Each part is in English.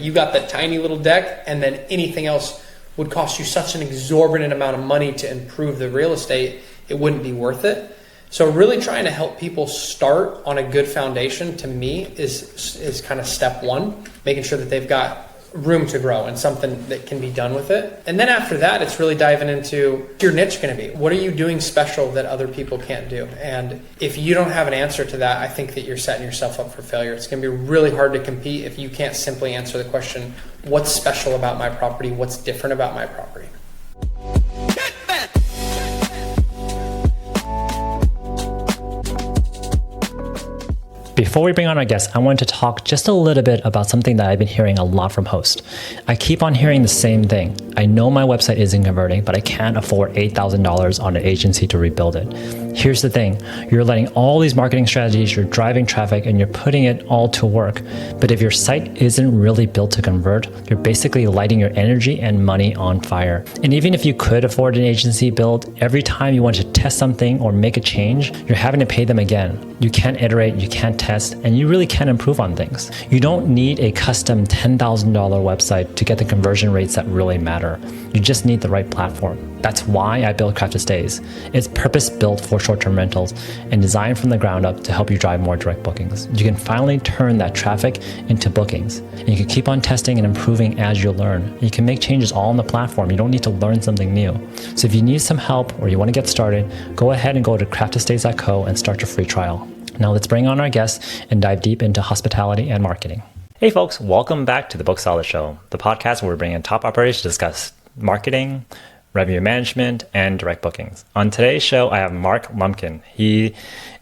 You got that tiny little deck, and then anything else would cost you such an exorbitant amount of money to improve the real estate, it wouldn't be worth it. So really trying to help people start on a good foundation, to me, is kind of step one, making sure that they've got room to grow and something that can be done with it. And then after that, it's really diving into what's your niche going to be. What are you doing special that other people can't do? And if you don't have an answer to that, I think that you're setting yourself up for failure. It's going to be really hard to compete if you can't simply answer the question, what's special about my property? What's different about my property? Before we bring on our guest, I wanted to talk just a little bit about something that I've been hearing a lot from hosts. I keep on hearing the same thing. I know my website isn't converting, but I can't afford $8,000 on an agency to rebuild it. Here's the thing. You're letting all these marketing strategies, you're driving traffic, and you're putting it all to work. But if your site isn't really built to convert, you're basically lighting your energy and money on fire. And even if you could afford an agency build, every time you want to test something or make a change, you're having to pay them again. You can't iterate, you can't test, and you really can't improve on things. You don't need a custom $10,000 website to get the conversion rates that really matter. You just need the right platform. That's why I built Craft to Stays. It's purpose-built for short-term rentals and designed from the ground up to help you drive more direct bookings. You can finally turn that traffic into bookings. And you can keep on testing and improving as you learn. And you can make changes all on the platform. You don't need to learn something new. So if you need some help or you want to get started, go ahead and go to crafttostays.co and start your free trial. Now let's bring on our guest and dive deep into hospitality and marketing. Hey folks, welcome back to the Book Solid Show, the podcast where we bring in top operators to discuss marketing, revenue management, and direct bookings. On today's show, I have Mark Lumpkin. He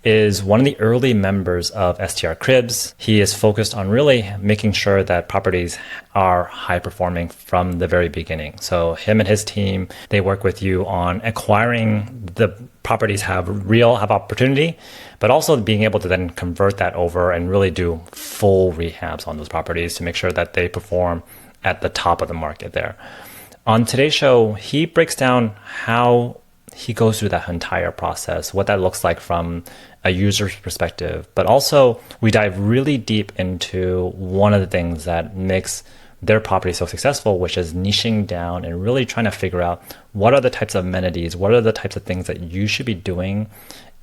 is one of the early members of STR Cribs. He is focused on really making sure that properties are high performing from the very beginning. So him and his team, they work with you on acquiring the properties have opportunity, but also being able to then convert that over and really do full rehabs on those properties to make sure that they perform at the top of the market there. On today's show, he breaks down how he goes through that entire process, what that looks like from a user's perspective, but also we dive really deep into one of the things that makes their property so successful, which is niching down and really trying to figure out what are the types of amenities, what are the types of things that you should be doing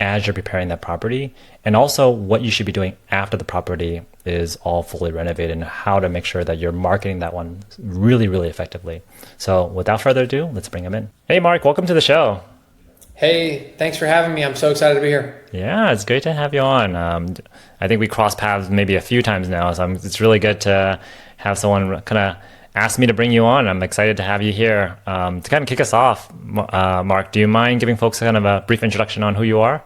as you're preparing that property, and also what you should be doing after the property is all fully renovated and how to make sure that you're marketing that one really, really effectively. So without further ado, let's bring him in. Hey, Mark, welcome to the show. Hey, thanks for having me. I'm so excited to be here. Yeah, it's great to have you on. I think we crossed paths maybe a few times now, so it's really good to have someone kind of ask me to bring you on. I'm excited to have you here. To kind of kick us off, Mark, do you mind giving folks kind of a brief introduction on who you are?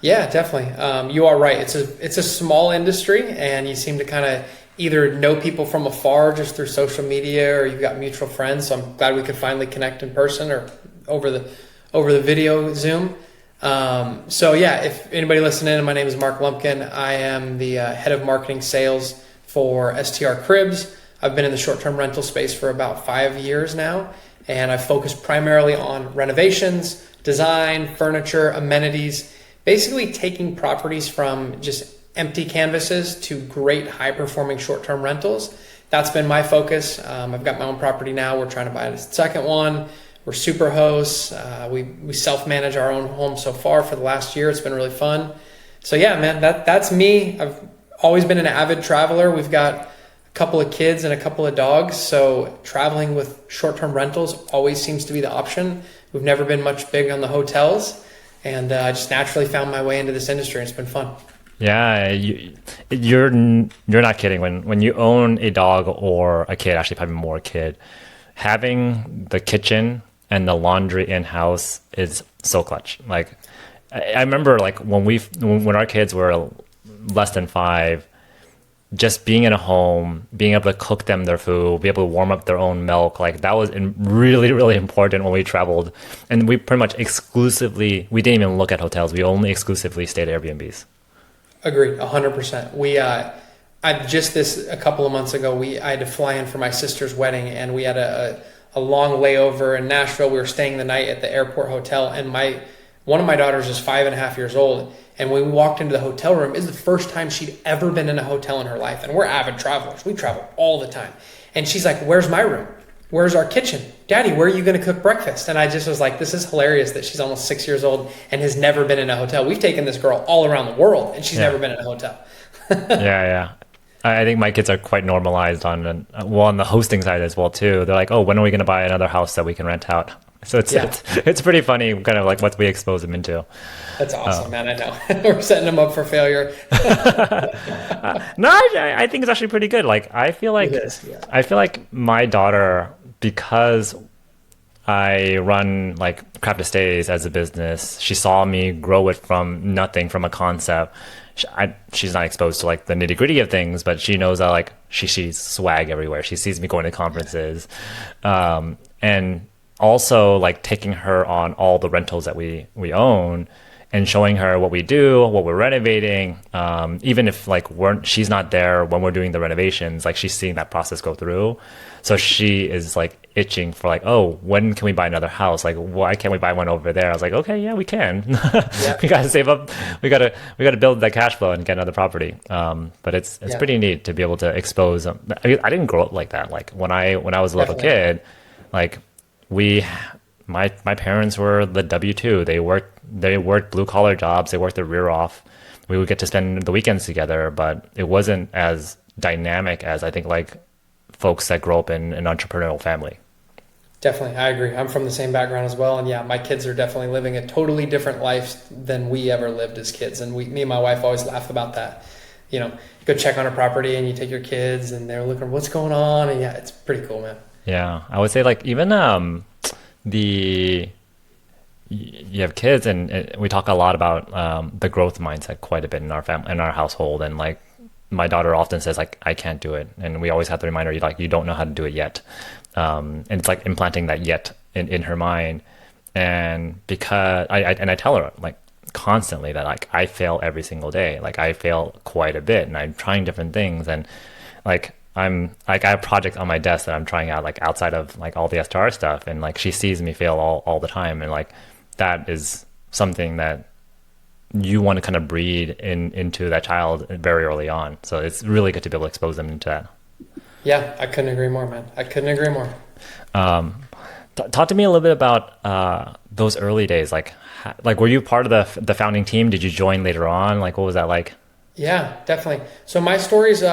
Yeah, definitely. You are right. It's a small industry, and you seem to kind of either know people from afar just through social media, or you've got mutual friends. So I'm glad we could finally connect in person or over the video Zoom. So yeah, if anybody listening, my name is Mark Lumpkin. I am the head of marketing sales for STR Cribs. I've been in the short-term rental space for about 5 years now, and I've focused primarily on renovations, design, furniture, amenities, basically taking properties from just empty canvases to great high-performing short-term rentals. That's been my focus. I've got my own property now. We're trying to buy a second one. We're super hosts. We self-manage our own home so far for the last year. It's been really fun. So yeah, man, that's me. I've always been an avid traveler. We've got a couple of kids and a couple of dogs, so traveling with short-term rentals always seems to be the option. We've never been much big on the hotels, and I just naturally found my way into this industry, and it's been fun. Yeah, you're not kidding. When you own a dog or a kid, actually probably more a kid, having the kitchen and the laundry in-house is so clutch. Like, I remember like when our kids were less than 5, just being in a home, being able to cook them their food, be able to warm up their own milk, like that was really, really important when we traveled. And we pretty much we didn't even look at hotels. We only exclusively stayed at Airbnbs. Agreed, 100%. A couple of months ago, I had to fly in for my sister's wedding, and we had a long layover in Nashville. We were staying the night at the airport hotel, and my One of my daughters is 5.5 years old. And when we walked into the hotel room, it was the first time she'd ever been in a hotel in her life. And we're avid travelers. We travel all the time. And she's like, where's my room? Where's our kitchen? Daddy, where are you going to cook breakfast? And I just was like, this is hilarious that she's almost 6 years old and has never been in a hotel. We've taken this girl all around the world and she's never been in a hotel. Yeah. I think my kids are quite normalized on the hosting side as well too. They're like, oh, when are we going to buy another house that we can rent out? So it's pretty funny, kind of like what we expose them into. That's awesome, man. I know. We're setting them up for failure. No, I think it's actually pretty good. Like I feel like my daughter, because I run like Craft Estates as a business, she saw me grow it from nothing, from a concept. She's not exposed to like the nitty gritty of things, but she knows that like she sees swag everywhere. She sees me going to conferences, and also like taking her on all the rentals that we own and showing her what we do, what we're renovating. Even if like she's not there when we're doing the renovations, like she's seeing that process go through. So she is like itching for like, oh, when can we buy another house? Like, why can't we buy one over there? I was like, okay, yeah, we can. We got to save up. We got to build that cash flow and get another property. But it's pretty neat to be able to expose them. I didn't grow up like that. Like when I was a little kid, like my parents were the W-2. They worked blue collar jobs. They worked their rear off. We would get to spend the weekends together, but it wasn't as dynamic as I think like folks that grow up in an entrepreneurial family. Definitely. I agree. I'm from the same background as well. And yeah, my kids are definitely living a totally different life than we ever lived as kids. And me and my wife always laugh about that. You know, go check on a property and you take your kids and they're looking, what's going on? And yeah, it's pretty cool, man. Yeah. I would say like even, you have kids and we talk a lot about the growth mindset quite a bit in our household, and like my daughter often says like I can't do it, and we always have to remind her like you don't know how to do it yet, and it's like implanting that yet in her mind. And because I tell her like constantly that like I fail every single day, like I fail quite a bit, and I'm trying different things, and like I have projects on my desk that I'm trying out like outside of like all the STR stuff, and like she sees me fail all the time, and like that is something that you want to kind of breed into that child very early on. So it's really good to be able to expose them into that. Yeah, I couldn't agree more, man. I couldn't agree more. Talk to me a little bit about those early days. Like were you part of the founding team? Did you join later on? Like what was that like? Yeah, definitely. So my story's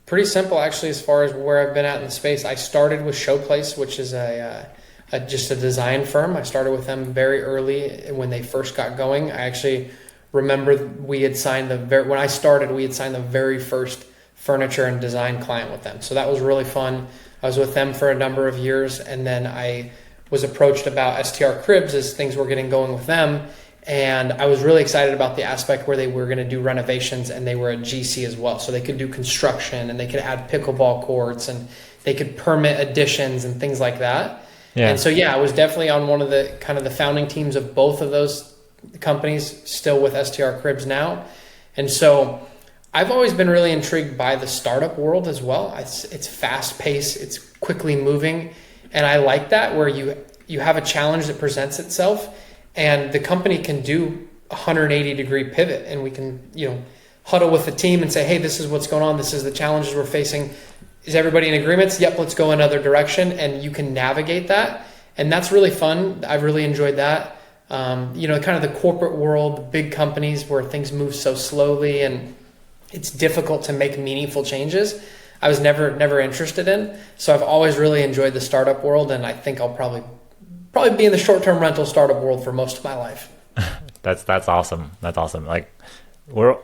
pretty simple actually as far as where I've been at in the space. I started with Showplace, which is just a design firm. I started with them very early when they first got going. I actually remember we had signed when I started, we had signed the very first furniture and design client with them. So that was really fun. I was with them for a number of years, and then I was approached about STR Cribs as things were getting going with them. And I was really excited about the aspect where they were going to do renovations, and they were a GC as well. So they could do construction, and they could add pickleball courts, and they could permit additions and things like that. Yeah. And so, yeah, I was definitely on one of the kind of the founding teams of both of those companies, still with STR Cribs now. And so I've always been really intrigued by the startup world as well. It's fast paced, it's quickly moving. And I like that, where you have a challenge that presents itself and the company can do a 180-degree pivot, and we can, huddle with the team and say, hey, this is what's going on. This is the challenges we're facing. Is everybody in agreement? Yep, let's go another direction. And you can navigate that. And that's really fun. I've really enjoyed that. Kind of the corporate world, big companies where things move so slowly and it's difficult to make meaningful changes, I was never interested in. So I've always really enjoyed the startup world, and I think I'll probably be in the short-term rental startup world for most of my life. That's awesome. That's awesome. Like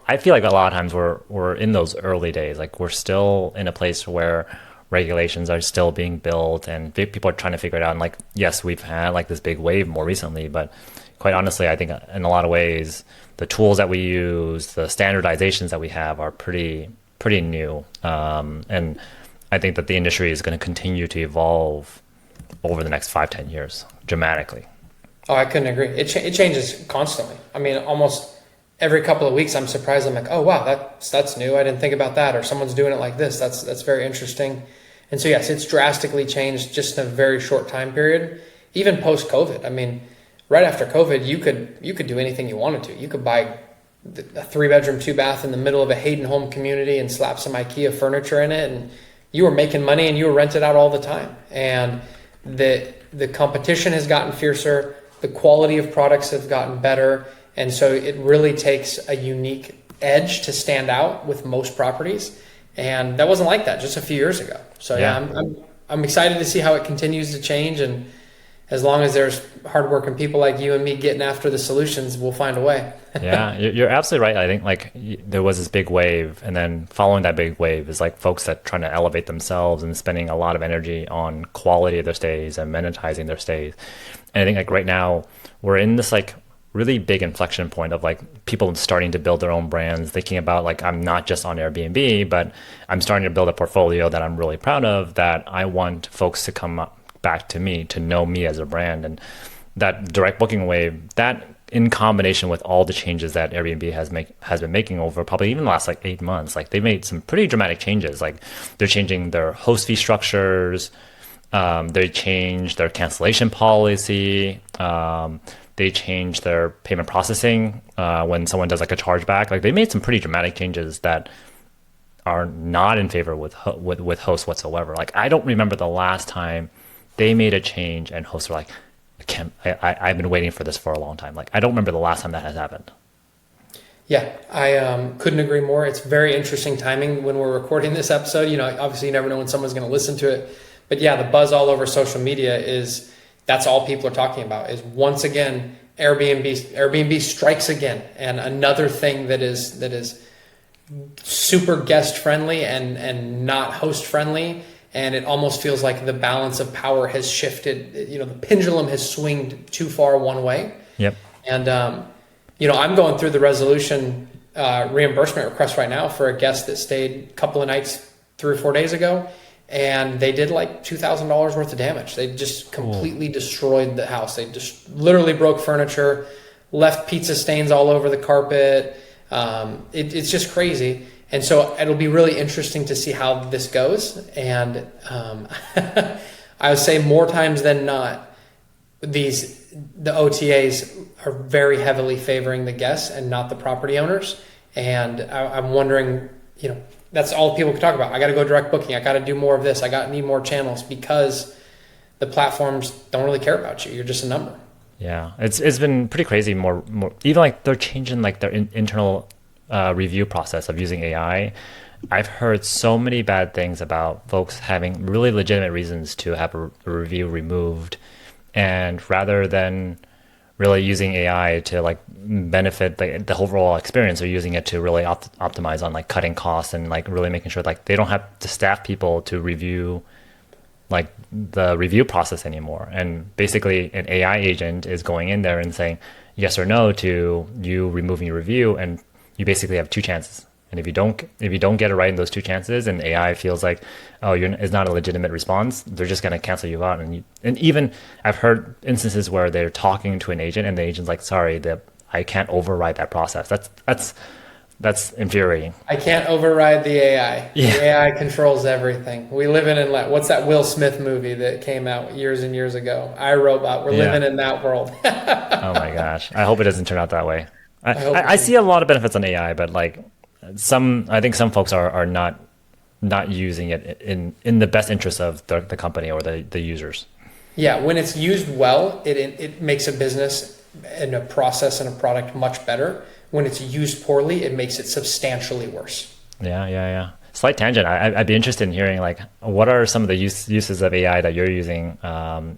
I feel like a lot of times we're in those early days. Like we're still in a place where regulations are still being built and people are trying to figure it out. And like, yes, we've had like this big wave more recently, but quite honestly, I think in a lot of ways, the tools that we use, the standardizations that we have are pretty new. And I think that the industry is going to continue to evolve over the next 5-10 years dramatically. Oh, I couldn't agree. It changes constantly. I mean, almost every couple of weeks I'm surprised. I'm like, oh wow, that's new. I didn't think about that. Or someone's doing it like this. That's very interesting. And so yes, it's drastically changed just in a very short time period, even post-COVID. I mean, right after COVID, you could do anything you wanted to. You could buy a 3-bedroom, 2-bath in the middle of a Hayden home community and slap some IKEA furniture in it, and you were making money and you were rented out all the time. And the competition has gotten fiercer, the quality of products have gotten better, and so it really takes a unique edge to stand out with most properties. And that wasn't like that just a few years ago. So I'm excited to see how it continues to change, and as long as there's hardworking people like you and me getting after the solutions, we'll find a way. Yeah, you're absolutely right. I think like there was this big wave, and then following that big wave is like folks that trying to elevate themselves and spending a lot of energy on quality of their stays and monetizing their stays. And I think like right now we're in this like really big inflection point of like people starting to build their own brands, thinking about like, I'm not just on Airbnb, but I'm starting to build a portfolio that I'm really proud of, that I want folks to come back to me, to know me as a brand. And that direct booking wave, that in combination with all the changes that Airbnb has been making over probably even the last like 8 months, like they made some pretty dramatic changes. Like they're changing their host fee structures, they changed their cancellation policy, they changed their payment processing when someone does like a chargeback. Like they made some pretty dramatic changes that are not in favor with hosts whatsoever. Like I don't remember the last time they made a change and hosts were like, I've been waiting for this for a long time. Like I don't remember the last time that has happened. Yeah, I couldn't agree more. It's very interesting timing when we're recording this episode. You know, obviously you never know when someone's going to listen to it. But yeah, the buzz all over social media is that's all people are talking about is once again, Airbnb strikes again. And another thing that is super guest friendly and not host friendly. And it almost feels like the balance of power has shifted. You know, the pendulum has swung too far one way. Yep. And, you know, I'm going through the resolution reimbursement request right now for a guest that stayed a couple of nights 3 or 4 days ago. And they did like $2,000 worth of damage. They just completely destroyed the house. They just literally broke furniture, left pizza stains all over the carpet. It's just crazy. And so it'll be really interesting to see how this goes. And I would say more times than not, the OTAs are very heavily favoring the guests and not the property owners. And I'm wondering, you know, that's all people can talk about. I got to go direct booking. I got to do more of this. Need more channels because the platforms don't really care about you. You're just a number. Yeah, it's been pretty crazy. More even like they're changing like their internal review process of using AI. I've heard so many bad things about folks having really legitimate reasons to have a review removed, and rather than really using AI to like benefit the overall experience, or using it to really optimize on like cutting costs and like really making sure like they don't have to staff people to review like the review process anymore. And basically an AI agent is going in there and saying yes or no to you removing your review, and you basically have 2 chances. And if you don't get it right in those 2 chances, and AI feels like, oh, it's not a legitimate response, they're just going to cancel you out. And even I've heard instances where they're talking to an agent, and the agent's like, sorry, I can't override that process. That's infuriating. I can't override the AI. Yeah. The AI controls everything. We live in what's that Will Smith movie that came out years and years ago? iRobot. We're living in that world. Oh my gosh. I hope it doesn't turn out that way. I see a lot of benefits on AI, but like I think some folks are not using it in the best interest of the company or the users. Yeah, when it's used well, it makes a business and a process and a product much better. When it's used poorly, it makes it substantially worse. Yeah. Slight tangent. I'd be interested in hearing like what are some of the uses of AI that you're using,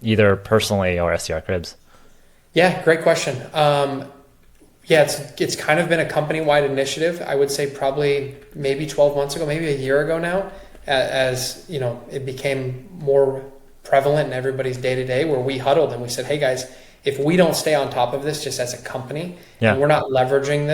either personally or STR Cribs? Yeah, great question. Yeah, it's kind of been a company-wide initiative. I would say probably maybe 12 months ago, maybe a year ago now, as you know, it became more prevalent in everybody's day-to-day, where we huddled and we said, hey guys, if we don't stay on top of this just as a company, and we're not leveraging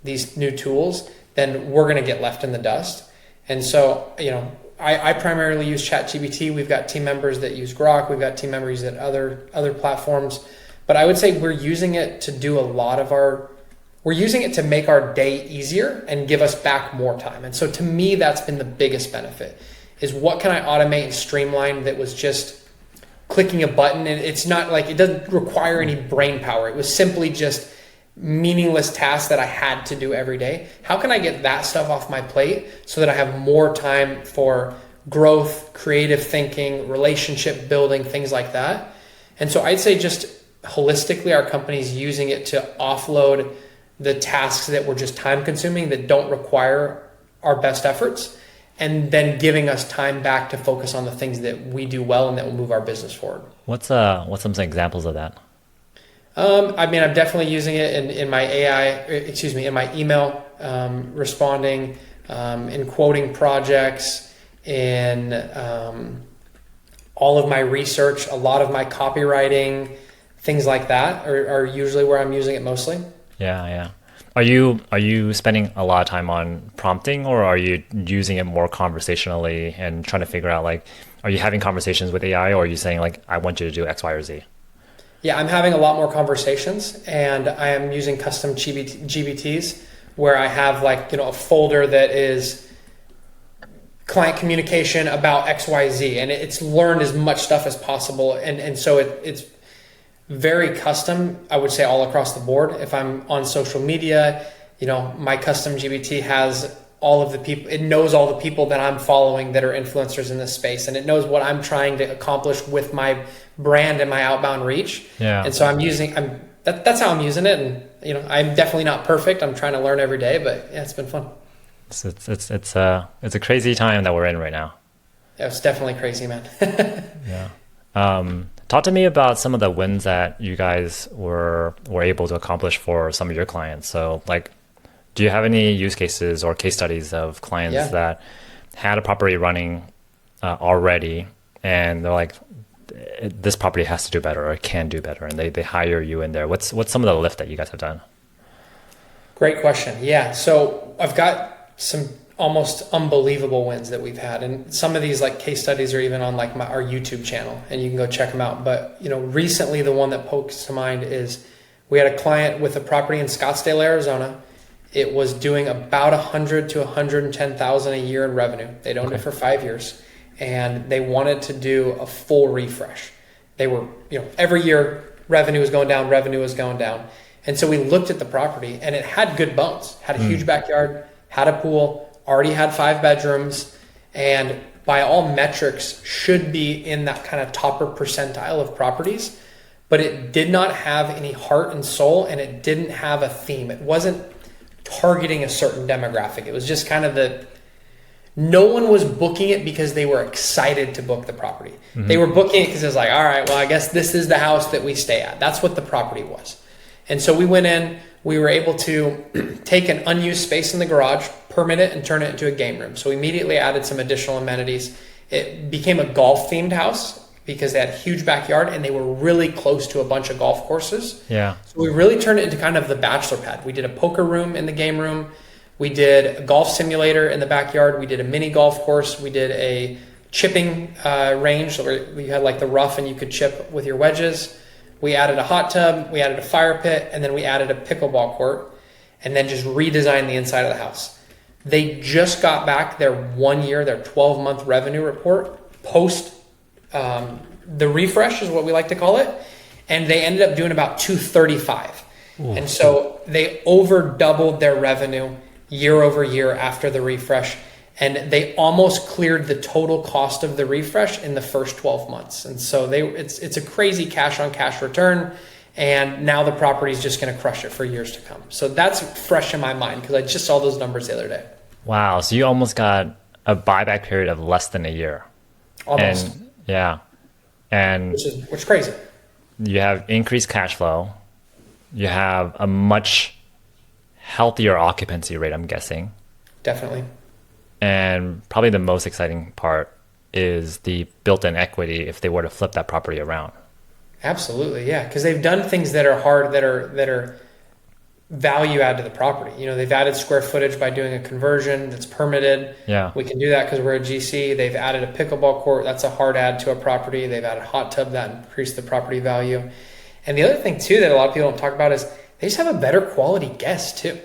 these new tools, then we're going to get left in the dust. And so, you know, I primarily use ChatGPT. We've got team members that use Grok. We've got team members at other platforms. But I would say we're using it to do we're using it to make our day easier and give us back more time. And so to me, that's been the biggest benefit, is what can I automate and streamline that was just clicking a button, and it's not like, it doesn't require any brain power. It was simply just meaningless tasks that I had to do every day. How can I get that stuff off my plate so that I have more time for growth, creative thinking, relationship building, things like that? And so I'd say just holistically, our company's using it to offload the tasks that were just time consuming, that don't require our best efforts, and then giving us time back to focus on the things that we do well and that will move our business forward. What's some examples of that? I mean, I'm definitely using it in my in my email responding, in quoting projects, in all of my research, a lot of my copywriting, things like that are usually where I'm using it mostly. Yeah. Are you spending a lot of time on prompting, or are you using it more conversationally and trying to figure out, like, are you having conversations with AI, or are you saying, like, I want you to do X, Y, or Z? Yeah, I'm having a lot more conversations, and I am using custom GBTs where I have, like, a folder that is client communication about XYZ, and it's learned as much stuff as possible. And so it's very custom, I would say, all across the board. If I'm on social media, my custom GBT has all of the people, it knows all the people that I'm following that are influencers in this space, and it knows what I'm trying to accomplish with my brand and my outbound reach. Yeah. And so that's how I'm using it. And, I'm definitely not perfect. I'm trying to learn every day, but yeah, it's been fun. It's a crazy time that we're in right now. Yeah, it's definitely crazy, man. Yeah. Talk to me about some of the wins that you guys were able to accomplish for some of your clients. So, like, do you have any use cases or case studies of clients that had a property running already, and they're like, this property has to do better, or it can do better, and they hire you in there? What's some of the lift that you guys have done? Great question. Yeah. So I've got some almost unbelievable wins that we've had. And some of these, like, case studies are even on, like, our YouTube channel, and you can go check them out. But, recently the one that pokes to mind is we had a client with a property in Scottsdale, Arizona. It was doing about 100 to 110,000 a year in revenue. They'd owned it for 5 years, and they wanted to do a full refresh. They were, every year revenue was going down. And so we looked at the property, and it had good bones, had a huge backyard, had a pool, already had 5 bedrooms, and by all metrics should be in that kind of topper percentile of properties, but it did not have any heart and soul, and it didn't have a theme. It wasn't targeting a certain demographic. It was just kind of no one was booking it because they were excited to book the property. Mm-hmm. They were booking it because it was like, all right, well, I guess this is the house that we stay at. That's what the property was. And so we went in, we were able to take an unused space in the garage, permit it, and turn it into a game room. So we immediately added some additional amenities. It became a golf themed house because they had a huge backyard and they were really close to a bunch of golf courses. Yeah. So we really turned it into kind of the bachelor pad. We did a poker room in the game room. We did a golf simulator in the backyard. We did a mini golf course. We did a chipping range where we had, like, the rough and you could chip with your wedges. We added a hot tub, we added a fire pit, and then we added a pickleball court, and then just redesigned the inside of the house. They just got back their 12-month revenue report post the refresh is what we like to call it. And they ended up doing about 235. Ooh. And so they over doubled their revenue year over year after the refresh. And they almost cleared the total cost of the refresh in the first 12 months. And so it's a crazy cash on cash return. And now the property is just going to crush it for years to come. So that's fresh in my mind because I just saw those numbers the other day. Wow. So you almost got a buyback period of less than a year. Almost. And, yeah. And which is crazy. You have increased cash flow. You have a much healthier occupancy rate, I'm guessing. Definitely. And probably the most exciting part is the built-in equity if they were to flip that property around. Absolutely, yeah. Because they've done things that are hard, that are value add to the property. You know, they've added square footage by doing a conversion that's permitted. Yeah. We can do that because we're a GC. They've added a pickleball court. That's a hard add to a property. They've added a hot tub that increased the property value. And the other thing too that a lot of people don't talk about is they just have a better quality guest too.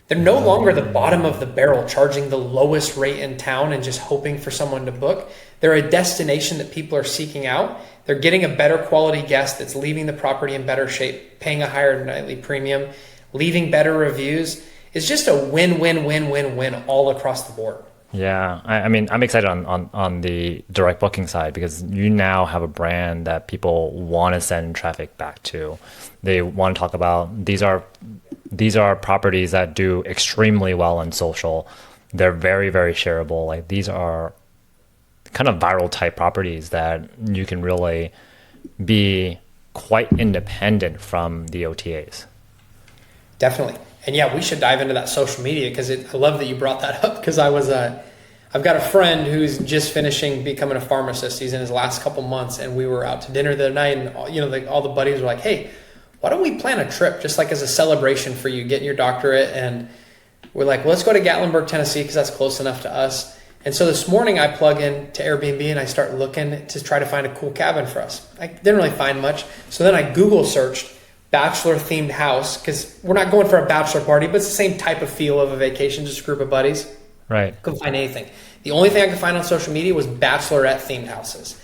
They're no longer the bottom of the barrel charging the lowest rate in town and just hoping for someone to book. They're a destination that people are seeking out. They're getting a better quality guest that's leaving the property in better shape, paying a higher nightly premium, leaving better reviews. It's just a win all across the board. Yeah, I mean, I'm excited on the direct booking side because you now have a brand that people want to send traffic back to. They want to talk about these are properties that do extremely well on social. They're very, very shareable. Like these are kind of viral type properties that you can really be quite independent from the OTAs. Definitely. And yeah, we should dive into that social media because I love that you brought that up because I've got a friend who's just finishing becoming a pharmacist. He's in his last couple months and we were out to dinner the other night and all the buddies were like, hey, why don't we plan a trip just like as a celebration for you getting your doctorate? And we're like, well, let's go to Gatlinburg, Tennessee because that's close enough to us. And so this morning I plug in to Airbnb and I start looking to try to find a cool cabin for us. I didn't really find much. So then I Google searched bachelor themed house because we're not going for a bachelor party, but it's the same type of feel of a vacation, just a group of buddies. Right. Couldn't find anything. The only thing I could find on social media was bachelorette themed houses.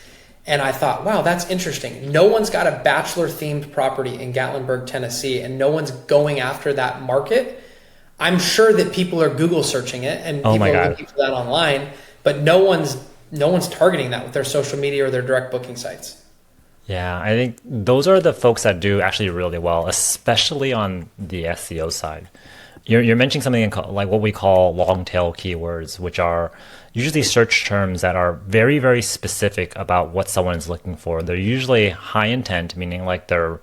And I thought, wow, that's interesting. No one's got a bachelor themed property in Gatlinburg, Tennessee, and no one's going after that market. I'm sure that people are Google searching it and people are looking for that online, but no one's targeting that with their social media or their direct booking sites. Yeah, I think those are the folks that do actually really well, especially on the SEO side. You're mentioning something like what we call long tail keywords, which are usually search terms that are very, very specific about what someone is looking for. They're usually high intent, meaning like they're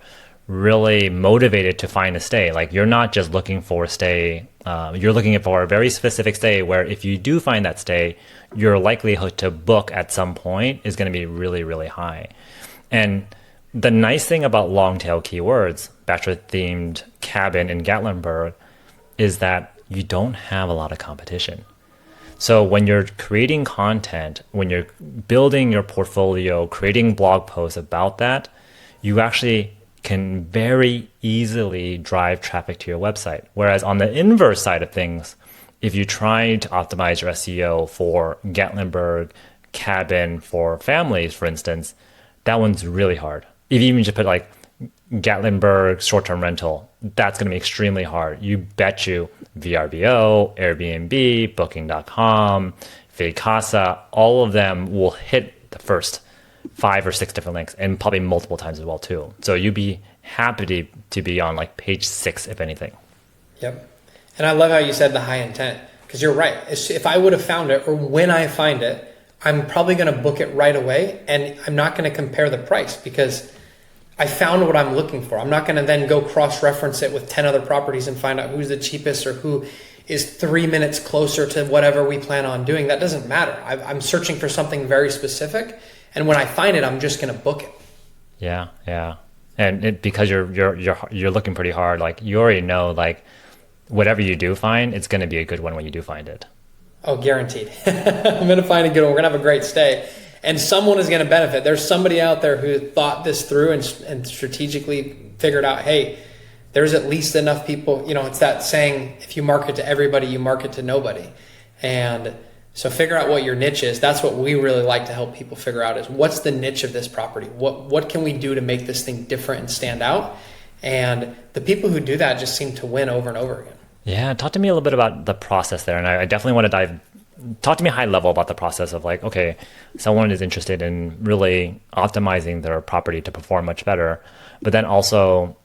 really motivated to find a stay. Like you're not just looking for a stay, you're looking for a very specific stay where if you do find that stay, your likelihood to book at some point is going to be really, really high. And the nice thing about long tail keywords, bachelor themed cabin in Gatlinburg, is that you don't have a lot of competition. So when you're creating content, when you're building your portfolio, creating blog posts about that, you actually can very easily drive traffic to your website. Whereas on the inverse side of things, if you try to optimize your SEO for Gatlinburg cabin for families, for instance, that one's really hard. If you even just put like Gatlinburg short-term rental, that's going to be extremely hard. You bet you VRBO, Airbnb, Booking.com, Vacasa, all of them will hit the first 5 or 6 different links and probably multiple times as well too. So you'd be happy to be on like page 6, if anything. Yep. And I love how you said the high intent because you're right. If I would have found it or when I find it, I'm probably going to book it right away and I'm not going to compare the price because I found what I'm looking for. I'm not going to then go cross-reference it with 10 other properties and find out who's the cheapest or who is 3 minutes closer to whatever we plan on doing. That doesn't matter. I'm searching for something very specific. And when I find it, I'm just going to book it. Yeah, yeah. And because you're looking pretty hard, like you already know, like whatever you do find, it's going to be a good one when you do find it. Oh, guaranteed. I'm going to find a good one. We're going to have a great stay. And someone is going to benefit. There's somebody out there who thought this through and strategically figured out, hey, there's at least enough people. You know, it's that saying, if you market to everybody, you market to nobody. And so figure out what your niche is. That's what we really like to help people figure out is what's the niche of this property? What can we do to make this thing different and stand out? And the people who do that just seem to win over and over again. Yeah, talk to me a little bit about the process there. And I definitely want to talk to me high level about the process of like, okay, someone is interested in really optimizing their property to perform much better. But then also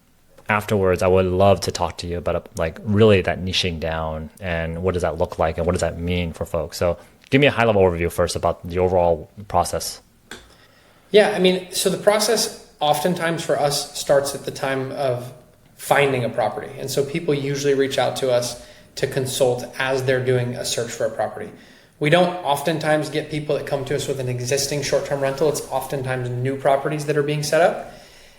afterwards, I would love to talk to you about like really that niching down and what does that look like and what does that mean for folks. So give me a high level overview first about the overall process. Yeah, I mean, so the process oftentimes for us starts at the time of finding a property. And so people usually reach out to us to consult as they're doing a search for a property. We don't oftentimes get people that come to us with an existing short-term rental. It's oftentimes new properties that are being set up.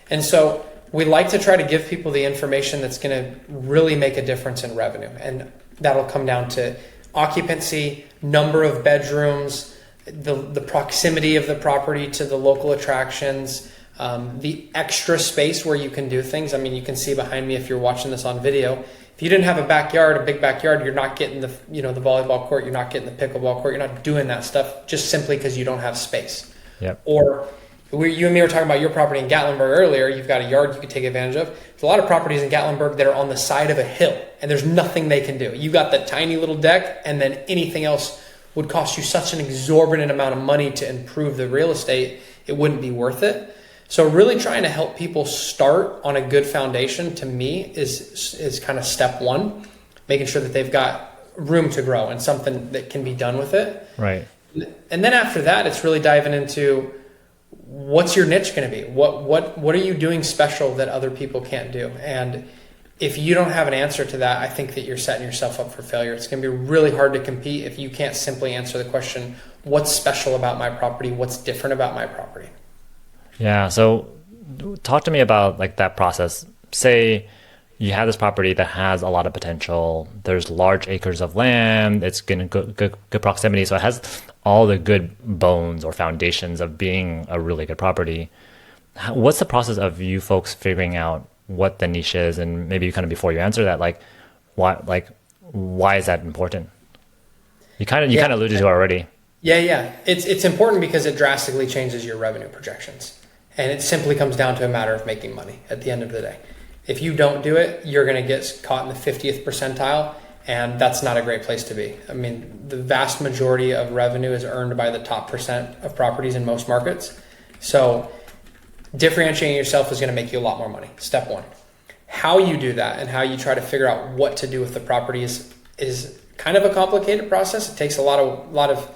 And so we like to try to give people the information that's going to really make a difference in revenue. And that'll come down to occupancy, number of bedrooms, the proximity of the property to the local attractions, the extra space where you can do things. I mean, you can see behind me if you're watching this on video, If you didn't have a big backyard, you're not getting the volleyball court, you're not getting the pickleball court, you're not doing that stuff just simply because you don't have space. Yep. Or you and me were talking about your property in Gatlinburg earlier. You've got a yard you could take advantage of. There's a lot of properties in Gatlinburg that are on the side of a hill, and there's nothing they can do. You got that tiny little deck, and then anything else would cost you such an exorbitant amount of money to improve the real estate, it wouldn't be worth it. So really trying to help people start on a good foundation, to me, is kind of step one, making sure that they've got room to grow and something that can be done with it. Right. And then after that, it's really diving into what's your niche going to be? What are you doing special that other people can't do? And if you don't have an answer to that, I think that you're setting yourself up for failure. It's going to be really hard to compete if you can't simply answer the question, what's special about my property? What's different about my property? Yeah. So talk to me about like that process. Say you have this property that has a lot of potential. There's large acres of land. It's in good proximity. So it has all the good bones or foundations of being a really good property. What's the process of you folks figuring out what the niche is? And maybe kind of before you answer that, why is that important? You kind of alluded to it already. Yeah. It's important because it drastically changes your revenue projections. And it simply comes down to a matter of making money at the end of the day. If you don't do it, you're going to get caught in the 50th percentile, and that's not a great place to be. I mean, the vast majority of revenue is earned by the top percent of properties in most markets. So differentiating yourself is going to make you a lot more money. Step one. How you do that and how you try to figure out what to do with the property is kind of a complicated process. It takes a lot of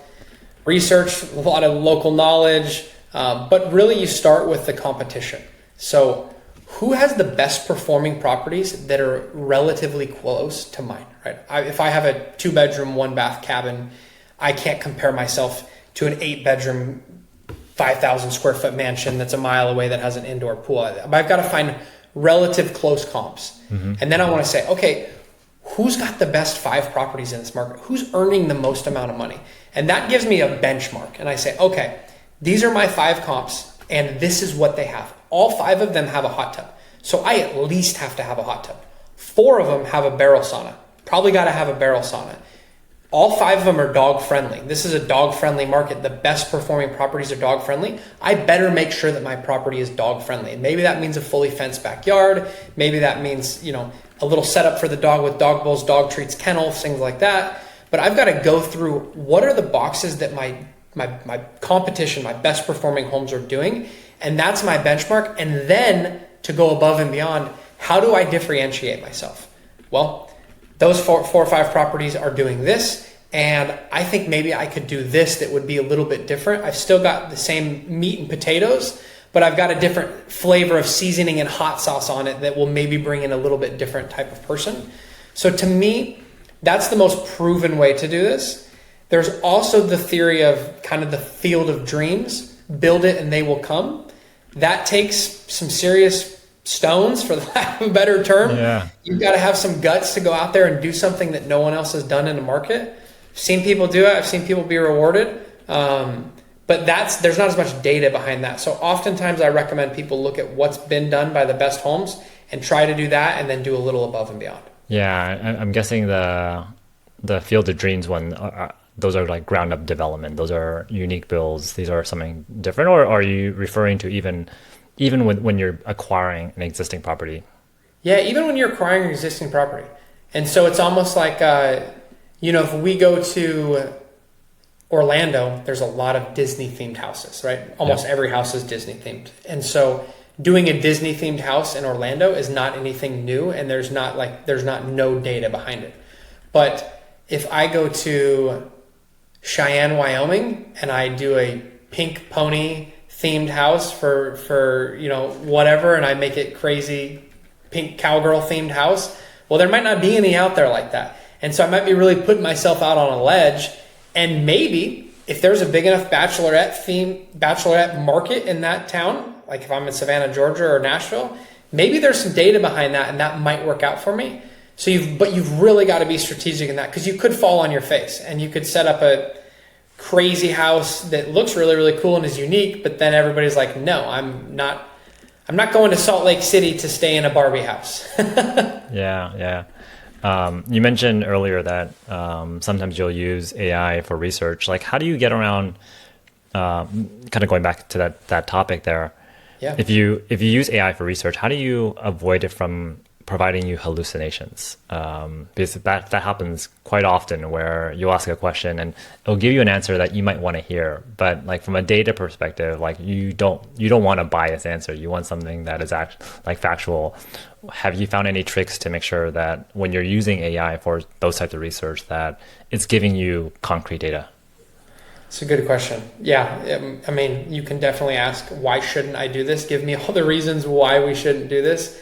research, a lot of local knowledge, but really you start with the competition. So who has the best performing properties that are relatively close to mine, right? If I have a 2-bedroom, 1-bath cabin, I can't compare myself to an 8-bedroom, 5,000 square foot mansion that's a mile away that has an indoor pool. I've got to find relative close comps. Mm-hmm. And then I want to say, okay, who's got the best 5 properties in this market? Who's earning the most amount of money? And that gives me a benchmark. And I say, okay, these are my 5 comps and this is what they have. All 5 of them have a hot tub. So I at least have to have a hot tub. 4 of them have a barrel sauna. Probably got to have a barrel sauna. All 5 of them are dog friendly. This is a dog friendly market. The best performing properties are dog friendly. I better make sure that my property is dog friendly. Maybe that means a fully fenced backyard. Maybe that means, a little setup for the dog with dog bowls, dog treats, kennels, things like that. But I've got to go through what are the boxes that my competition, my best performing homes are doing. And that's my benchmark. And then to go above and beyond, how do I differentiate myself? Well, those 4 or 5 properties are doing this. And I think maybe I could do this that would be a little bit different. I've still got the same meat and potatoes, but I've got a different flavor of seasoning and hot sauce on it that will maybe bring in a little bit different type of person. So to me, that's the most proven way to do this. There's also the theory of kind of the field of dreams. Build it and they will come. That takes some serious stones, for the lack of a better term. Yeah. You've got to have some guts to go out there and do something that no one else has done in the market. I've seen people do it. I've seen people be rewarded. But there's not as much data behind that. So oftentimes I recommend people look at what's been done by the best homes and try to do that and then do a little above and beyond. Yeah, I'm guessing the Field of Dreams one, those are like ground up development. Those are unique builds. These are something different, or are you referring to even when you're acquiring an existing property? Yeah, even when you're acquiring an existing property. And so it's almost like, if we go to Orlando, there's a lot of Disney themed houses, right? Almost every house is Disney themed. And so doing a Disney themed house in Orlando is not anything new, and there's not no data behind it. But if I go to Cheyenne, Wyoming, and I do a pink pony themed house for whatever, and I make it crazy pink cowgirl themed house, well, there might not be any out there like that. And so I might be really putting myself out on a ledge. And maybe if there's a big enough bachelorette market in that town, like if I'm in Savannah, Georgia or Nashville, maybe there's some data behind that and that might work out for me. So you've really got to be strategic in that, because you could fall on your face and you could set up a crazy house that looks really, really cool and is unique, but then everybody's like, no, I'm not going to Salt Lake City to stay in a Barbie house. Yeah. You mentioned earlier that sometimes you'll use AI for research. Like, how do you get around, kind of going back to that topic there? Yeah. If you use AI for research, how do you avoid it from providing you hallucinations? Because that happens quite often, where you'll ask a question and it'll give you an answer that you might want to hear, but like from a data perspective, like you don't want a biased answer. You want something that is like factual. Have you found any tricks to make sure that when you're using AI for those types of research, that it's giving you concrete data? It's a good question. Yeah, I mean, you can definitely ask, why shouldn't I do this? Give me all the reasons why we shouldn't do this.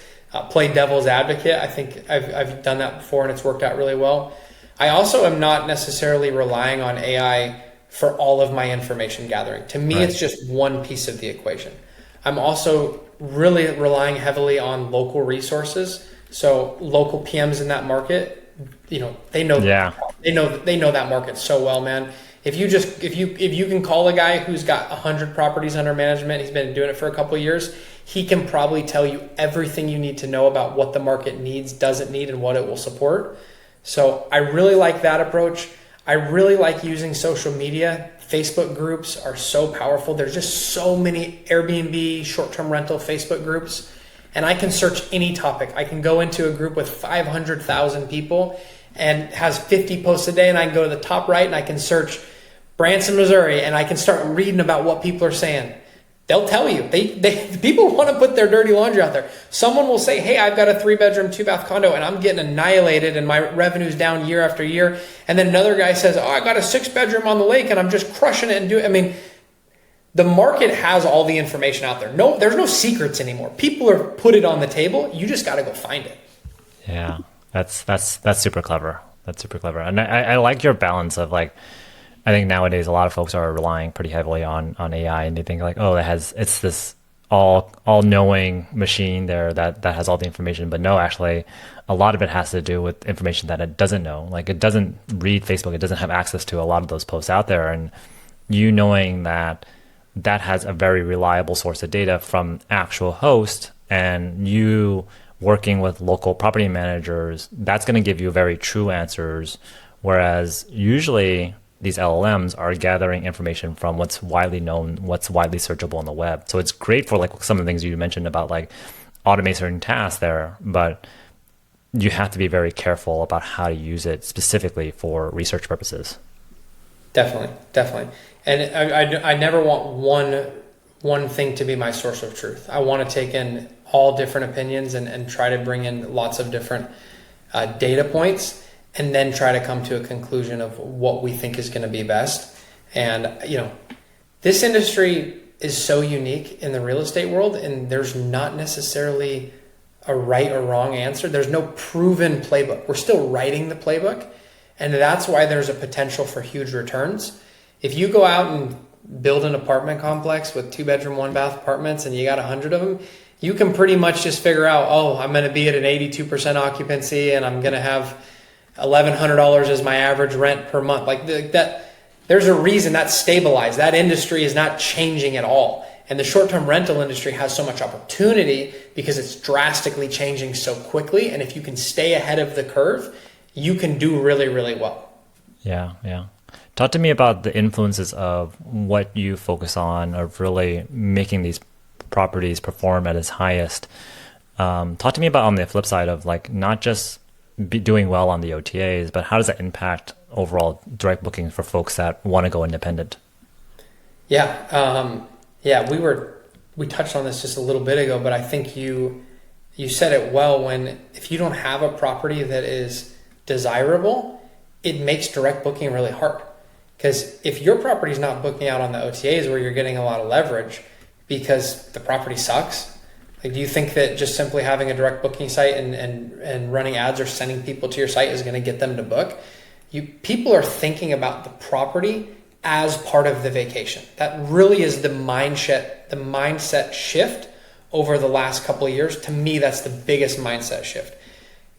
Play devil's advocate. I think I've done that before and it's worked out really well. I also am not necessarily relying on AI for all of my information gathering. To me, It's just one piece of the equation. I'm also really relying heavily on local resources. So local PMs in that market, they know that market so well, man. If you can call a guy who's got 100 properties under management, he's been doing it for a couple of years, he can probably tell you everything you need to know about what the market needs, doesn't need, and what it will support. So I really like that approach. I really like using social media. Facebook groups are so powerful. There's just so many Airbnb, short-term rental Facebook groups, and I can search any topic. I can go into a group with 500,000 people and has 50 posts a day, and I can go to the top right and I can search Branson, Missouri, and I can start reading about what people are saying. They'll tell you. People want to put their dirty laundry out there. Someone will say, hey, I've got a 3-bedroom, 2-bath condo and I'm getting annihilated and my revenue's down year after year. And then another guy says, oh, I got a 6-bedroom on the lake and I'm just crushing it and doing it. I mean, the market has all the information out there. No, there's no secrets anymore. People are put it on the table. You just got to go find it. Yeah, that's super clever. That's super clever. And I like your balance of like, I think nowadays a lot of folks are relying pretty heavily on AI, and they think like, oh, it's this all knowing machine there that has all the information. But no, actually, a lot of it has to do with information that it doesn't know. Like it doesn't read Facebook, it doesn't have access to a lot of those posts out there, and you knowing that has a very reliable source of data from actual host, and you working with local property managers, that's going to give you very true answers. Whereas usually these LLMs are gathering information from what's widely known, what's widely searchable on the web. So it's great for like some of the things you mentioned about like automate certain tasks there, but you have to be very careful about how to use it specifically for research purposes. Definitely. And I never want one thing to be my source of truth. I want to take in all different opinions and try to bring in lots of different data points, and then try to come to a conclusion of what we think is going to be best. And, this industry is so unique in the real estate world, and there's not necessarily a right or wrong answer. There's no proven playbook. We're still writing the playbook, and that's why there's a potential for huge returns. If you go out and build an apartment complex with 2-bedroom, 1-bath apartments, and you got 100 of them, you can pretty much just figure out, oh, I'm going to be at an 82% occupancy, and I'm going to have $1,100 as my average rent per month. Like that, there's a reason that's stabilized. That industry is not changing at all. And the short-term rental industry has so much opportunity because it's drastically changing so quickly. And if you can stay ahead of the curve, you can do really, really well. Yeah. Talk to me about the influences of what you focus on of really making these properties perform at its highest. Talk to me about on the flip side of like not just be doing well on the OTAs, but how does that impact overall direct bookings for folks that want to go independent? Yeah. We touched on this just a little bit ago, but I think you said it well. If you don't have a property that is desirable, it makes direct booking really hard. Because if your property is not booking out on the OTAs where you're getting a lot of leverage because the property sucks, like, do you think that just simply having a direct booking site and running ads or sending people to your site is going to get them to book? People are thinking about the property as part of the vacation. That really is the mindset shift over the last couple of years. To me, that's the biggest mindset shift.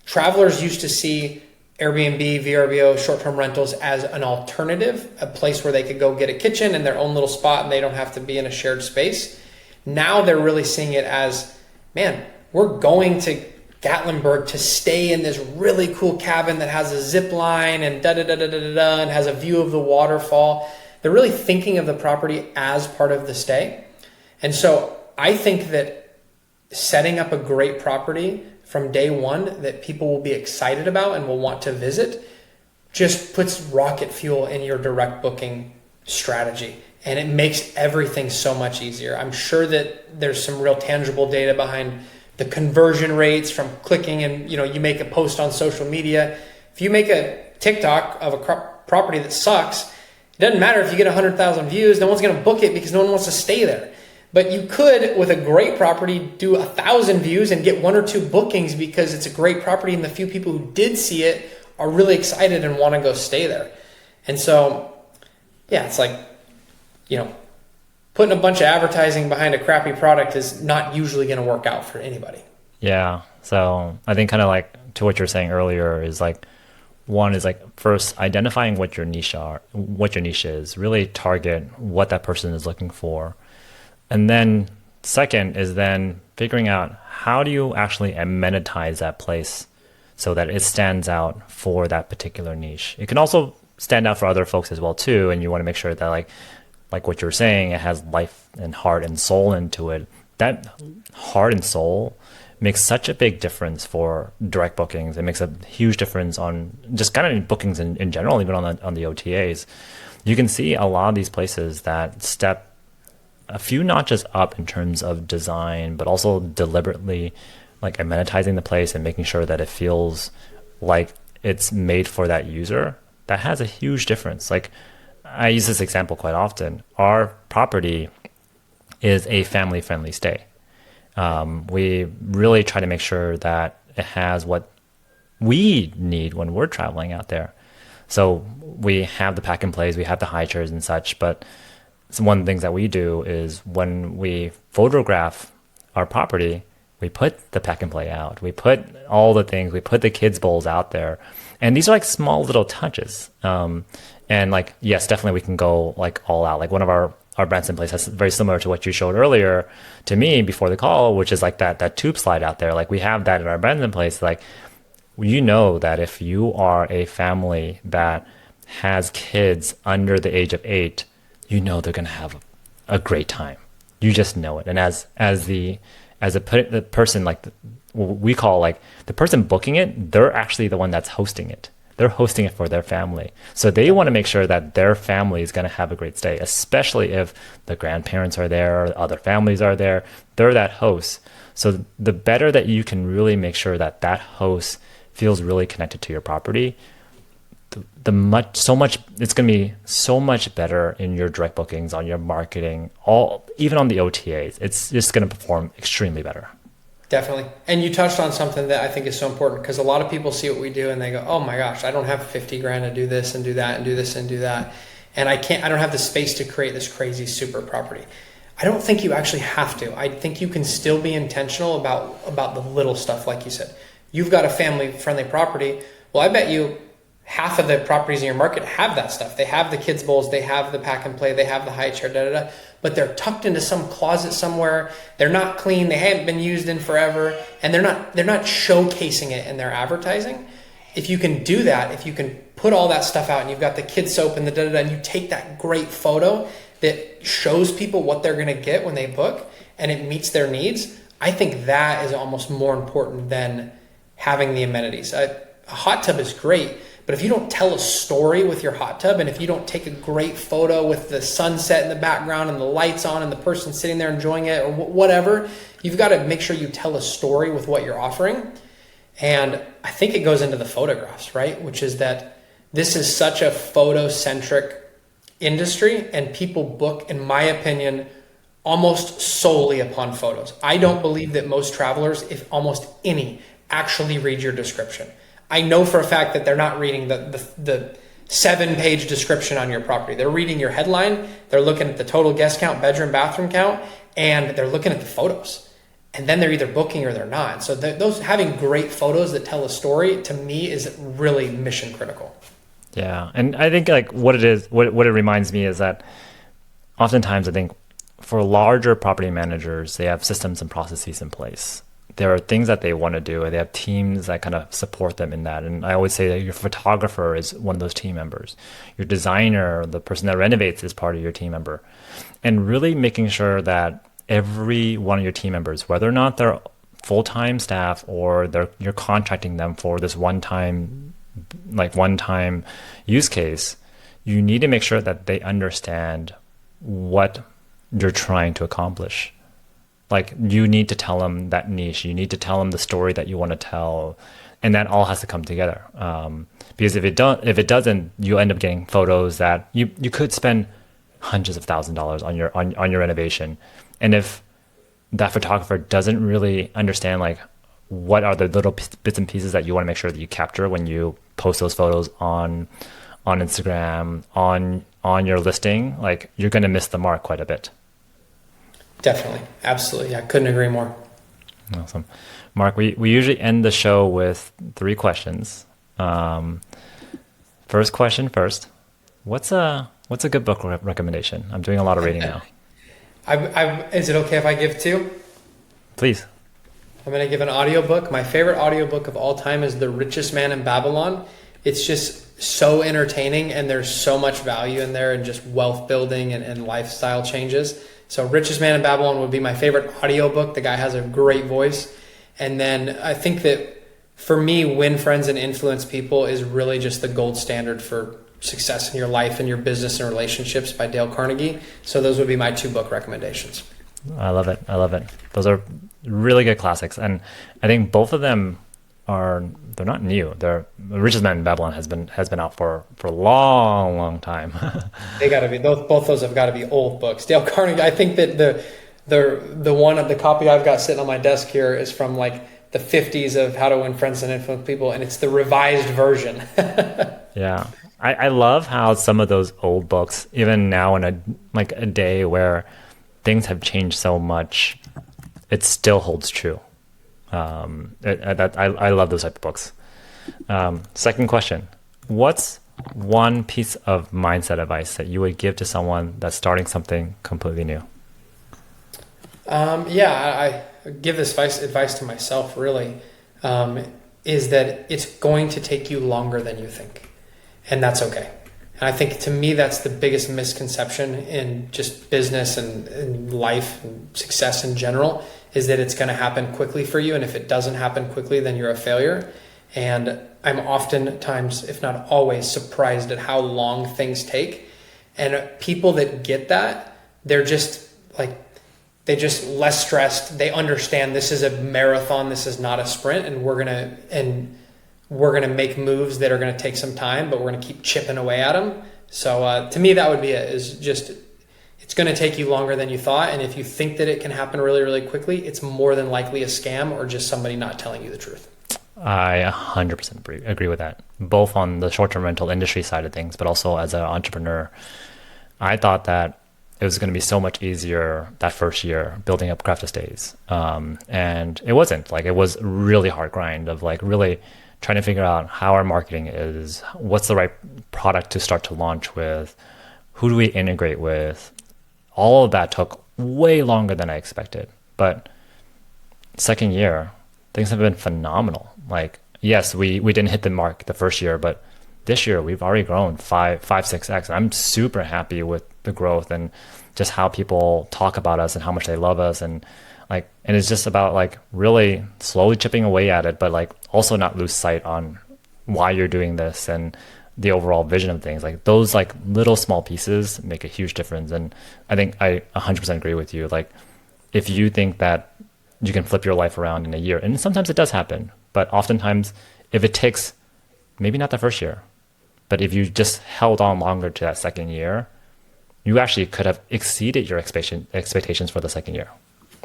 Travelers used to see Airbnb, VRBO, short-term rentals as an alternative, a place where they could go get a kitchen in their own little spot and they don't have to be in a shared space. Now they're really seeing it as, man, we're going to Gatlinburg to stay in this really cool cabin that has a zip line and and has a view of the waterfall. They're really thinking of the property as part of the stay. And so I think that setting up a great property from day one that people will be excited about and will want to visit just puts rocket fuel in your direct booking strategy. And it makes everything so much easier. I'm sure that there's some real tangible data behind the conversion rates from clicking, and you make a post on social media. If you make a TikTok of a property that sucks, it doesn't matter if you get 100,000 views, no one's going to book it because no one wants to stay there. But you could, with a great property, do 1,000 views and get 1 or 2 bookings because it's a great property and the few people who did see it are really excited and want to go stay there. And so, yeah, it's like, putting a bunch of advertising behind a crappy product is not usually going to work out for anybody. Yeah. So I think kind of like to what you're saying earlier is like, one is like first identifying what your niche is, really target what that person is looking for. And then second is then figuring out how do you actually amenitize that place so that it stands out for that particular niche. It can also stand out for other folks as well too. And you want to make sure that like what you're saying, it has life and heart and soul into it. That heart and soul makes such a big difference for direct bookings. It makes a huge difference on just kind of bookings in general, even on the OTAs. You can see a lot of these places that step a few notches up in terms of design, but also deliberately like amenitizing the place and making sure that it feels like it's made for that user. That has a huge difference. Like I use this example quite often. Our property is a family-friendly stay. We really try to make sure that it has what we need when we're traveling out there. So we have the pack and plays, we have the high chairs and such, but one of the things that we do is when we photograph our property, we put the pack and play out. We put all the things, we put the kids' bowls out there. And these are like small little touches. And like, yes, definitely we can go like all out. Like one of our Branson place that's very similar to what you showed earlier to me before the call, which is like that tube slide out there. Like we have that in our Branson place. Like, that if you are a family that has kids under the age of 8, they're going to have a great time. You just know it. And the person, like what we call like the person booking it, they're actually the one that's hosting it. They're hosting it for their family. So they want to make sure that their family is going to have a great stay, especially if the grandparents are there or other families are there. They're that host. So the better that you can really make sure that that host feels really connected to your property, it's going to be so much better in your direct bookings, on your marketing, even on the OTAs. It's just going to perform extremely better. Definitely. And you touched on something that I think is so important because a lot of people see what we do and they go, oh my gosh, I don't have 50 grand to do this and do that and do this and do that. And I don't have the space to create this crazy super property. I don't think you actually have to. I think you can still be intentional about the little stuff. Like you said, you've got a family friendly property. Well, I bet you half of the properties in your market have that stuff. They have the kids bowls, they have the pack and play, they have the high chair, but they're tucked into some closet somewhere. They're not clean. They haven't been used in forever, and they're not showcasing it in their advertising. If you can do that, if you can put all that stuff out and you've got the kids soap and the and you take that great photo that shows people what they're going to get when they book and it meets their needs, I think that is almost more important than having the amenities. A hot tub is great, but if you don't tell a story with your hot tub and if you don't take a great photo with the sunset in the background and the lights on and the person sitting there enjoying it or whatever, you've got to make sure you tell a story with what you're offering. And I think it goes into the photographs, right? Which is that this is such a photo-centric industry and people book, in my opinion, almost solely upon photos. I don't believe that most travelers, if almost any, actually read your description. I know for a fact that they're not reading the 7-page description on your property. They're reading your headline, they're looking at the total guest count, bedroom, bathroom count, and they're looking at the photos. And then they're either booking or they're not. So those having great photos that tell a story, to me, is really mission critical. Yeah, and I think like what it reminds me is that oftentimes I think for larger property managers, they have systems and processes in place there are things that they want to do, and they have teams that kind of support them in that. And I always say that your photographer is one of those team members. Your designer, the person that renovates, is part of your team member. And really making sure that every one of your team members, whether or not they're full-time staff or you're contracting them for this one-time use case, you need to make sure that they understand what you're trying to accomplish. Like, you need to tell them that niche. You need to tell them the story that you want to tell, and that all has to come together. Because if it doesn't, you end up getting photos that you could spend hundreds of thousands of dollars on your renovation, and if that photographer doesn't really understand like what are the little bits and pieces that you want to make sure that you capture when you post those photos on Instagram, on your listing, like, you're going to miss the mark quite a bit. Definitely. Absolutely. I couldn't agree more. Awesome. Mark, we usually end the show with 3 questions. First question first. What's a good book recommendation? I'm doing a lot of reading now. Is it okay if I give 2? Please. I'm going to give an audiobook. My favorite audiobook of all time is The Richest Man in Babylon. It's just so entertaining, and there's so much value in there, and just wealth building and lifestyle changes. So Richest Man in Babylon would be my favorite audiobook. The guy has a great voice. And then I think that for me, Win Friends and Influence People is really just the gold standard for success in your life and your business and relationships by Dale Carnegie. So those would be my 2 book recommendations. I love it. Those are really good classics. And I think both of them they're not new. The Richest Man in Babylon has been out for a long time. They got to be, both those have got to be old books. Dale Carnegie, I think that the copy I've got sitting on my desk here is from like the 50s of How to Win Friends and Influence People, and it's the revised version. Yeah. I love how some of those old books, even now in a day where things have changed so much, it still holds true. I love those type of books. Second question: what's one piece of mindset advice that you would give to someone that's starting something completely new? I give this advice to myself, really, is that it's going to take you longer than you think, and that's okay. And I think, to me, that's the biggest misconception in just business and life and success in general, is that it's going to happen quickly for you. And if it doesn't happen quickly, then you're a failure. And I'm oftentimes, if not always, surprised at how long things take. And people that get that, they're just less stressed. They understand this is a marathon. This is not a sprint. And we're going to make moves that are going to take some time, but we're going to keep chipping away at them. So to me, that would be it, is just, it's going to take you longer than you thought. And if you think that it can happen really, really quickly, it's more than likely a scam or just somebody not telling you the truth. I 100% agree with that, both on the short-term rental industry side of things, but also as an entrepreneur. I thought that it was going to be so much easier that first year building up craft estates. And it wasn't. Like, it was really hard grind of like really trying to figure out how our marketing is, what's the right product to start to launch with, who do we integrate with. All of that took way longer than I expected. But second year, things have been phenomenal. Like, yes, we didn't hit the mark the first year, but this year we've already grown 6x. I'm super happy with the growth and just how people talk about us and how much they love us. And it's just about like really slowly chipping away at it, but like also not lose sight on why you're doing this and the overall vision of things. Like, those like little small pieces make a huge difference. And I think I 100% agree with you. Like, if you think that you can flip your life around in a year, and sometimes it does happen, but oftentimes if it takes, maybe not the first year, but if you just held on longer to that second year, you actually could have exceeded your expectations for the second year.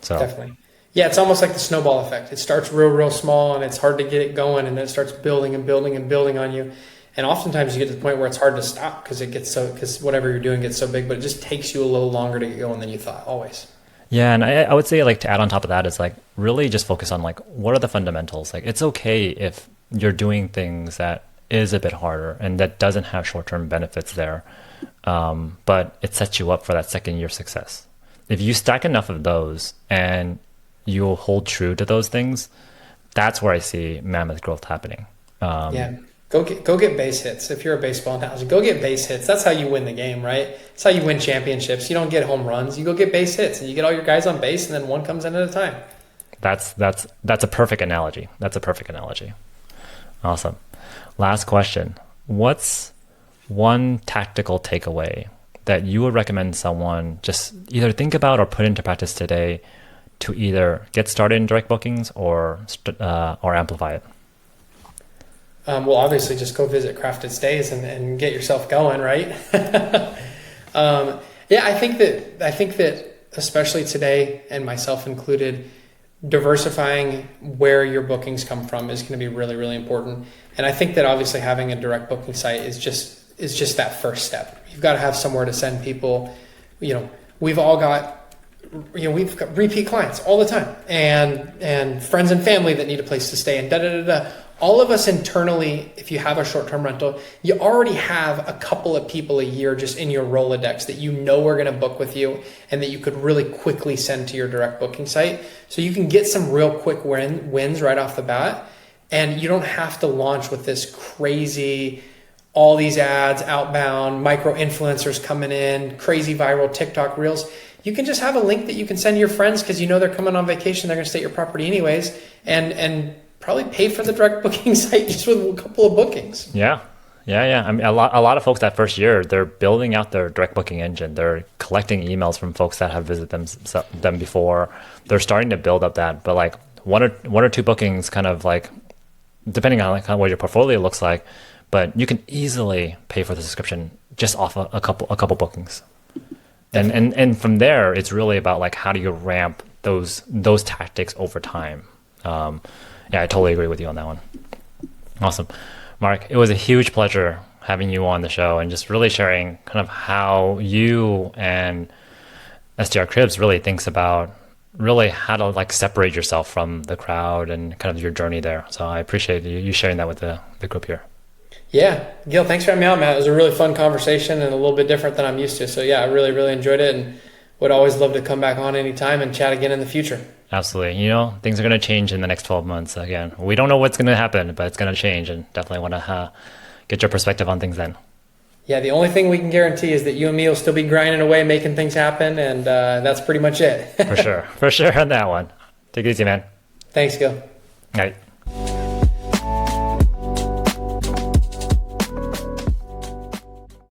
So definitely. Yeah, it's almost like the snowball effect. It starts real small, and it's hard to get it going, and then it starts building and building and building on you. And oftentimes you get to the point where it's hard to stop because whatever you're doing gets so big, but it just takes you a little longer to get going than you thought, always. Yeah, and I would say, like, to add on top of that is like really just focus on like what are the fundamentals. Like, it's okay if you're doing things that is a bit harder and that doesn't have short-term benefits there, but it sets you up for that second year success. If you stack enough of those and you hold true to those things, that's where I see mammoth growth happening. Yeah. Go get base hits. If you're a baseball analogy, go get base hits. That's how you win the game, right? That's how you win championships. You don't get home runs. You go get base hits, and you get all your guys on base, and then one comes in at a time. That's a perfect analogy. That's a perfect analogy. Awesome. Last question. What's one tactical takeaway that you would recommend someone just either think about or put into practice today to either get started in direct bookings or amplify it? Well, obviously, just go visit Crafted Stays and get yourself going, right? Yeah, I think that especially today, and myself included, diversifying where your bookings come from is going to be really, really important. And I think that obviously having a direct booking site is just that first step. You've got to have somewhere to send people. We've got repeat clients all the time, and friends and family that need a place to stay, and da da da da. All of us internally, if you have a short-term rental, you already have a couple of people a year just in your Rolodex that you know are going to book with you and that you could really quickly send to your direct booking site. So you can get some real quick wins right off the bat, and you don't have to launch with this crazy, all these ads, outbound, micro influencers coming in, crazy viral TikTok reels. You can just have a link that you can send to your friends because you know they're coming on vacation, they're going to stay at your property anyways, and probably pay for the direct booking site just with a couple of bookings. Yeah. I mean, a lot of folks that first year, they're building out their direct booking engine. They're collecting emails from folks that have visited them before. They're starting to build up that, but like one or two bookings, kind of like depending on like what your portfolio looks like, but you can easily pay for the subscription just off a couple bookings. And from there, it's really about like how do you ramp those tactics over time. Yeah, I totally agree with you on that one. Awesome. Mark, it was a huge pleasure having you on the show and just really sharing kind of how you and STR Cribs really thinks about really how to like separate yourself from the crowd and kind of your journey there. So I appreciate you sharing that with the group here. Yeah. Gil, thanks for having me on, Matt. It was a really fun conversation and a little bit different than I'm used to. So yeah, I really, really enjoyed it and would always love to come back on anytime and chat again in the future. Absolutely. Things are going to change in the next 12 months. Again, we don't know what's going to happen, but it's going to change, and definitely want to get your perspective on things then. Yeah, the only thing we can guarantee is that you and me will still be grinding away, making things happen, and that's pretty much it. For sure on that one. Take it easy, man. Thanks, Gil. All right.